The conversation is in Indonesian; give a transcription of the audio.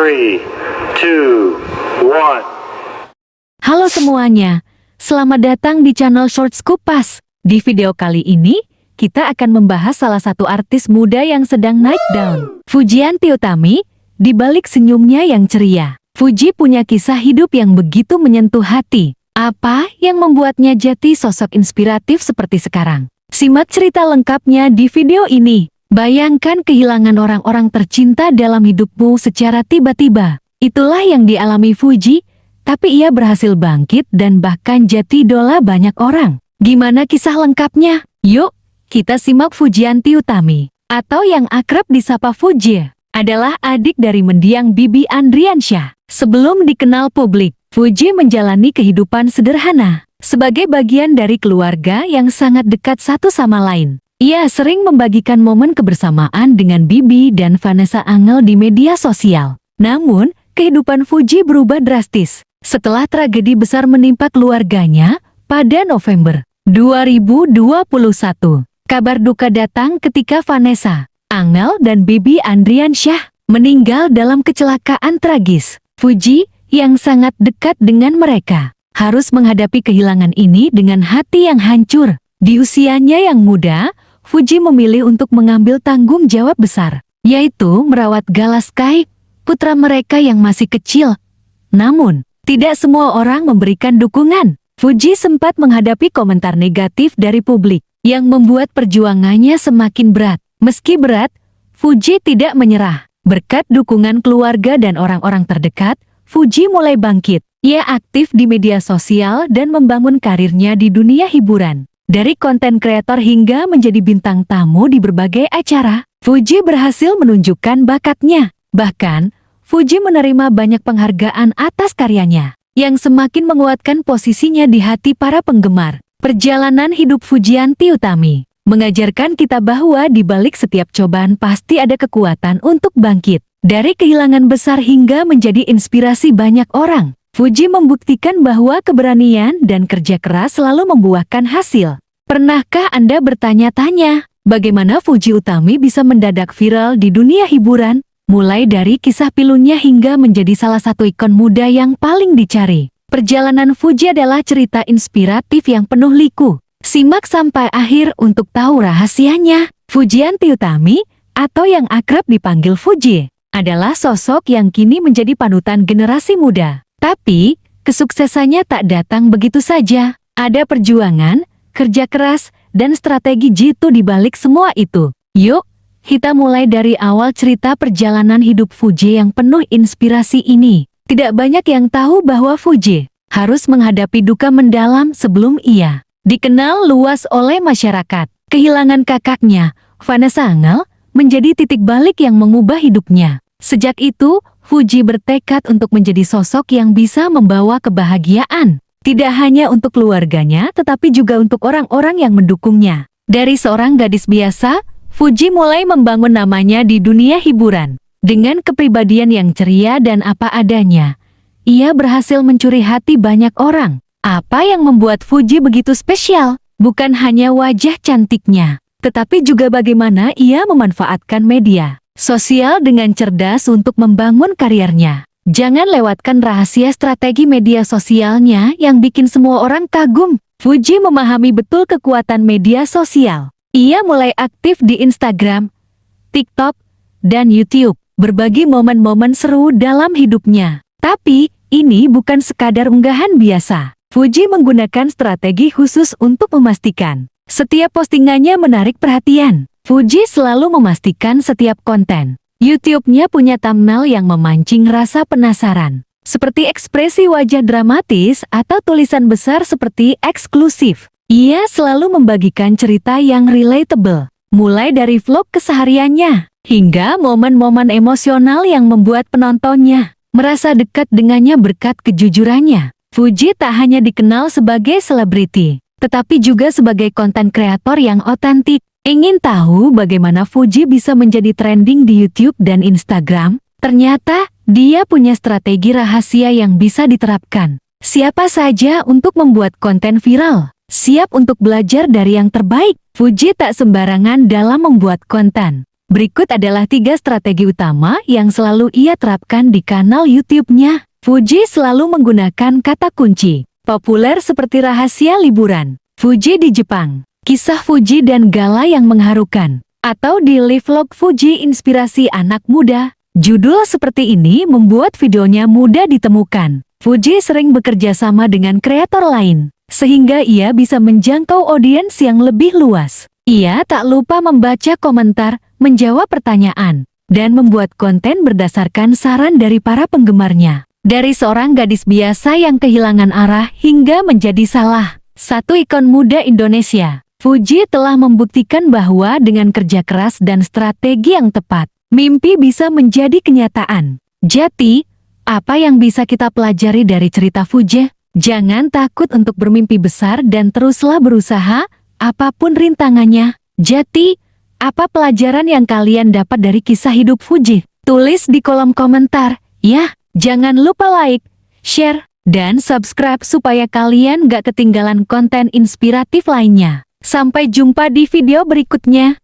3, 2, 1. Halo semuanya, selamat datang di channel Shorts Kupas. Di video kali ini, kita akan membahas salah satu artis muda yang sedang naik daun, Fujianti Utami. Di balik senyumnya yang ceria, Fuji punya kisah hidup yang begitu menyentuh hati. Apa yang membuatnya jadi sosok inspiratif seperti sekarang? Simak cerita lengkapnya di video ini. Bayangkan kehilangan orang-orang tercinta dalam hidupmu secara tiba-tiba. Itulah yang dialami Fuji, tapi ia berhasil bangkit dan bahkan jadi idola banyak orang. Gimana kisah lengkapnya? Yuk, kita simak. Fujianti Utami, atau yang akrab disapa Fuji, adalah adik dari mendiang Bibi Andriansyah. Sebelum dikenal publik, Fuji menjalani kehidupan sederhana, sebagai bagian dari keluarga yang sangat dekat satu sama lain. Ia sering membagikan momen kebersamaan dengan Bibi dan Vanessa Angel di media sosial. Namun, kehidupan Fuji berubah drastis setelah tragedi besar menimpa keluarganya pada November 2021. Kabar duka datang ketika Vanessa Angel dan Bibi Andriansyah meninggal dalam kecelakaan tragis. Fuji, yang sangat dekat dengan mereka, harus menghadapi kehilangan ini dengan hati yang hancur. Di usianya yang muda, Fuji memilih untuk mengambil tanggung jawab besar, yaitu merawat Galaskai, putra mereka yang masih kecil. Namun, tidak semua orang memberikan dukungan. Fuji sempat menghadapi komentar negatif dari publik, yang membuat perjuangannya semakin berat. Meski berat, Fuji tidak menyerah. Berkat dukungan keluarga dan orang-orang terdekat, Fuji mulai bangkit. Ia aktif di media sosial dan membangun karirnya di dunia hiburan. Dari konten kreator hingga menjadi bintang tamu di berbagai acara, Fuji berhasil menunjukkan bakatnya. Bahkan, Fuji menerima banyak penghargaan atas karyanya, yang semakin menguatkan posisinya di hati para penggemar. Perjalanan hidup Fujianti Utami mengajarkan kita bahwa di balik setiap cobaan pasti ada kekuatan untuk bangkit. Dari kehilangan besar hingga menjadi inspirasi banyak orang, Fuji membuktikan bahwa keberanian dan kerja keras selalu membuahkan hasil. Pernahkah Anda bertanya-tanya, bagaimana Fuji Utami bisa mendadak viral di dunia hiburan? Mulai dari kisah pilunya hingga menjadi salah satu ikon muda yang paling dicari. Perjalanan Fuji adalah cerita inspiratif yang penuh liku. Simak sampai akhir untuk tahu rahasianya. Fujianti Utami, atau yang akrab dipanggil Fuji, adalah sosok yang kini menjadi panutan generasi muda. Tapi, kesuksesannya tak datang begitu saja. Ada perjuangan, kerja keras, dan strategi jitu di balik semua itu. Yuk, kita mulai dari awal cerita perjalanan hidup Fuji yang penuh inspirasi ini. Tidak banyak yang tahu bahwa Fuji harus menghadapi duka mendalam sebelum ia dikenal luas oleh masyarakat. Kehilangan kakaknya, Vanessa Angel, menjadi titik balik yang mengubah hidupnya. Sejak itu, Fuji bertekad untuk menjadi sosok yang bisa membawa kebahagiaan. Tidak hanya untuk keluarganya, tetapi juga untuk orang-orang yang mendukungnya. Dari seorang gadis biasa, Fuji mulai membangun namanya di dunia hiburan. Dengan kepribadian yang ceria dan apa adanya, ia berhasil mencuri hati banyak orang. Apa yang membuat Fuji begitu spesial? Bukan hanya wajah cantiknya, tetapi juga bagaimana ia memanfaatkan media sosial dengan cerdas untuk membangun karirnya. Jangan lewatkan rahasia strategi media sosialnya yang bikin semua orang kagum. Fuji memahami betul kekuatan media sosial. Ia mulai aktif di Instagram, TikTok, dan YouTube, berbagi momen-momen seru dalam hidupnya. Tapi, ini bukan sekadar unggahan biasa. Fuji menggunakan strategi khusus untuk memastikan setiap postingannya menarik perhatian. Fuji selalu memastikan setiap konten YouTube-nya punya thumbnail yang memancing rasa penasaran, seperti ekspresi wajah dramatis atau tulisan besar seperti eksklusif. Ia selalu membagikan cerita yang relatable, mulai dari vlog kesehariannya hingga momen-momen emosional yang membuat penontonnya merasa dekat dengannya berkat kejujurannya. Fuji tak hanya dikenal sebagai selebriti, tetapi juga sebagai konten kreator yang otentik. Ingin tahu bagaimana Fuji bisa menjadi trending di YouTube dan Instagram? Ternyata, dia punya strategi rahasia yang bisa diterapkan. Siapa saja untuk membuat konten viral, siap untuk belajar dari yang terbaik. Fuji tak sembarangan dalam membuat konten. Berikut adalah 3 strategi utama yang selalu ia terapkan di kanal YouTube-nya. Fuji selalu menggunakan kata kunci populer seperti rahasia liburan, Fuji di Jepang, kisah Fuji dan gala yang mengharukan, atau di live vlog Fuji inspirasi anak muda. Judul seperti ini membuat videonya mudah ditemukan. Fuji sering bekerja sama dengan kreator lain, sehingga ia bisa menjangkau audiens yang lebih luas. Ia tak lupa membaca komentar, menjawab pertanyaan, dan membuat konten berdasarkan saran dari para penggemarnya. Dari seorang gadis biasa yang kehilangan arah hingga menjadi salah satu ikon muda Indonesia, Fuji telah membuktikan bahwa dengan kerja keras dan strategi yang tepat, mimpi bisa menjadi kenyataan. Jadi, apa yang bisa kita pelajari dari cerita Fuji? Jangan takut untuk bermimpi besar dan teruslah berusaha, apapun rintangannya. Jadi, apa pelajaran yang kalian dapat dari kisah hidup Fuji? Tulis di kolom komentar, ya. Jangan lupa like, share, dan subscribe supaya kalian gak ketinggalan konten inspiratif lainnya. Sampai jumpa di video berikutnya.